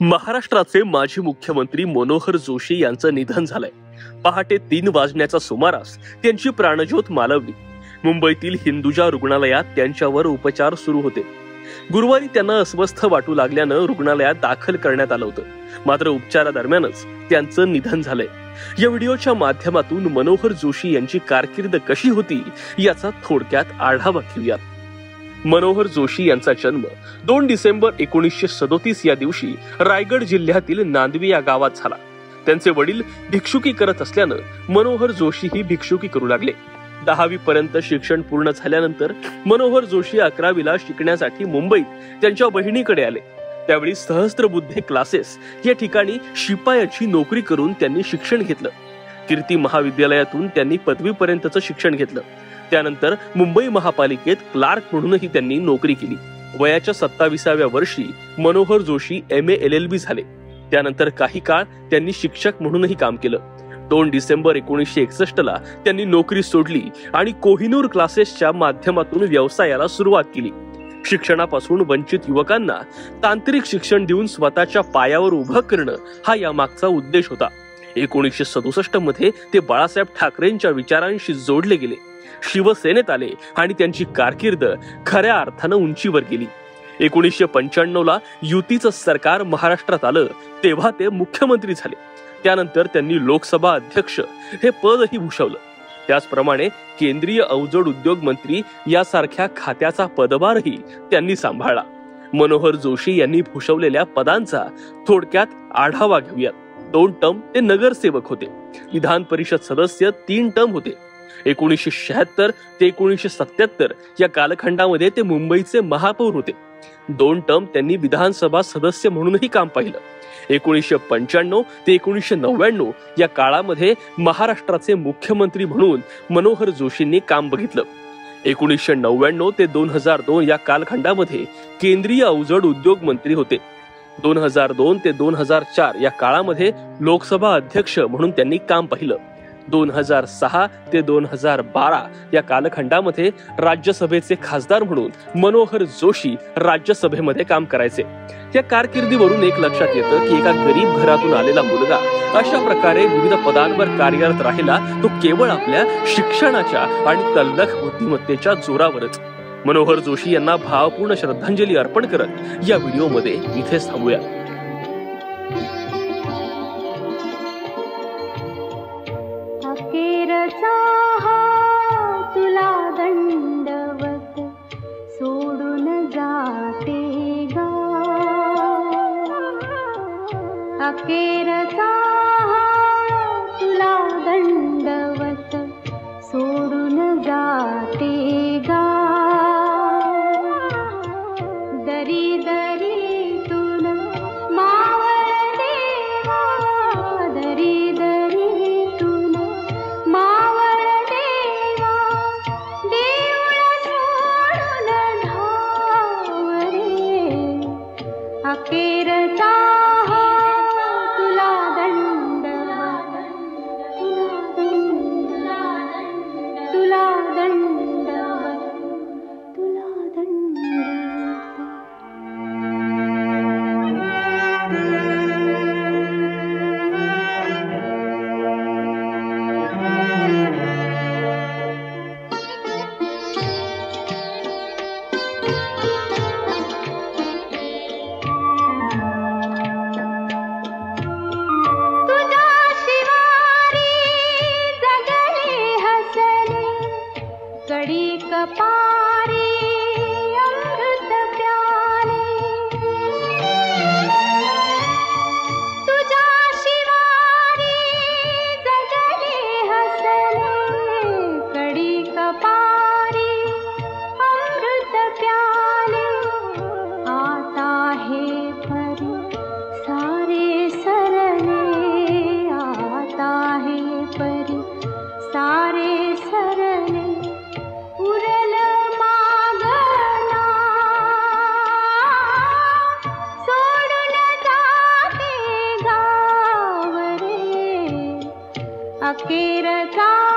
महाराष्ट्राचे माजी मुख्यमंत्री मनोहर जोशी यांचं निधन झालंय। पहाटे 3 वाजण्याच्या सुमारास त्यांची प्राणज्योत मालवली। मुंबईतील हिंदुजा रुग्णालयात त्यांच्यावर उपचार सुरू होते। गुरुवारी त्यांना अस्वस्थ वाटू लागल्यानं रुग्णालयात दाखल करण्यात आलं होतं, मात्र उपचारादरम्यानच त्यांचं निधन झालंय। या व्हिडिओच्या माध्यमातून मनोहर जोशी यांची कारकीर्द कशी होती याचा थोडक्यात आढावा घेऊयात। मनोहर जोशी यांचा जन्म 2 डिसेंबर 1937 या दिवशी रायगड जिल्ह्यातील नांदवी या गावात झाला। त्यांचे वडील भिक्षुकी करत असल्यानं मनोहर जोशी ही भिक्षुकी करू लागले। 10वी पर्यंत शिक्षण पूर्ण झाल्यानंतर मनोहर जोशी 11वीला शिकण्यासाठी मुंबईत त्यांच्या बहिणीकडे आले। त्यावेळी सहस्त्रबुद्धे क्लासेस या ठिकाणी शिपायाची नोकरी करून त्यांनी शिक्षण घेतलं। कीर्ती महाविद्यालयातून त्यांनी पदवीपर्यंतचं शिक्षण घेतलं। त्यानंतर मुंबई महापालिकेत क्लार्क म्हणूनही त्यांनी नोकरी केली। वयाच्या 27व्या वर्षी मनोहर जोशी MA LLB झाले। त्यानंतर काही काळ त्यांनी शिक्षक म्हणूनही काम केलं। 2 डिसेंबर 1961 ला त्यांनी नोकरी सोडली आणि कोहिनूर क्लासेसच्या माध्यमातून व्यवसायाला सुरुवात केली। शिक्षणापासून वंचित युवकांना तांत्रिक शिक्षण देऊन स्वतःच्या पायावर उभं करणं हा यामागचा उद्देश होता। 1967 मध्ये ते बाळासाहेब ठाकरेंच्या विचारांशी जोडले गेले, शिवसेनेत आले आणि त्यांची कारकीर्द खऱ्या अर्थानं उंचीवर गेली। 1995 ला युतीचं सरकार महाराष्ट्रात आलं तेव्हा ते मुख्यमंत्री झाले। त्यानंतर त्यांनी लोकसभा अध्यक्ष हे पदही भूषवलं। त्याचप्रमाणे केंद्रीय अवजड उद्योग मंत्री यासारख्या खात्याचा पदभारही त्यांनी सांभाळला। मनोहर जोशी यांनी भूषवलेल्या पदांचा थोडक्यात आढावा घेऊयात। 2 टर्म ते नगरसेवक होते। विधान परिषद सदस्य 3 टर्म होते। 1976 ते 1977 या कालखंडामध्ये ते मुंबईचे महापौर होते। 2 टर्म त्यांनी विधानसभा सदस्य म्हणूनही काम पाहिलं। 1995 ते 1999 या काळामध्ये महाराष्ट्राचे मुख्यमंत्री म्हणून मनोहर जोशींनी काम बघितलं। 1999 ते 2002 या कालखंडामध्ये केंद्रीय अवजड उद्योग मंत्री होते। 2002 ते 2004 या काळामध्ये लोकसभा अध्यक्ष म्हणून त्यांनी काम पाहिलं। 2006 ते 2012 या कालखंडामध्ये राज्यसभेचे खासदार म्हणून मनोहर जोशी राज्यसभेमध्ये काम करायचे। या कारकिर्दीवरून एक लक्षात येतं की एका गरीब घरातून आलेला मुलगा अशा प्रकारे विविध पदांवर कार्यरत राहिला तो केवळ आपल्या शिक्षणाच्या आणि तल्लख बुद्धिमत्तेच्या जोरावरच। मनोहर जोशी यांना भावपूर्ण श्रद्धांजली अर्पण करत या व्हिडिओमध्ये इथेच थांबूया। तुला दंडवत सोडून जाते गा, अखेरचा तुला दंडवत सोडून जाते गा। दरी दरीतून मावळ देवा, दरी दरीतून मावळ देवा, देऊळ सोडून धाव रे, अखेरचा तुला दंडवत, तुला दंडवत, तुला दंडवत। कड़ी कपारी अमृत प्याले, तुझ्या शिवारी जगले हसले, कड़ी कपारी अमृत प्याले। आता है परी सारे सरले, आता है परी सारे सरले, उरल सा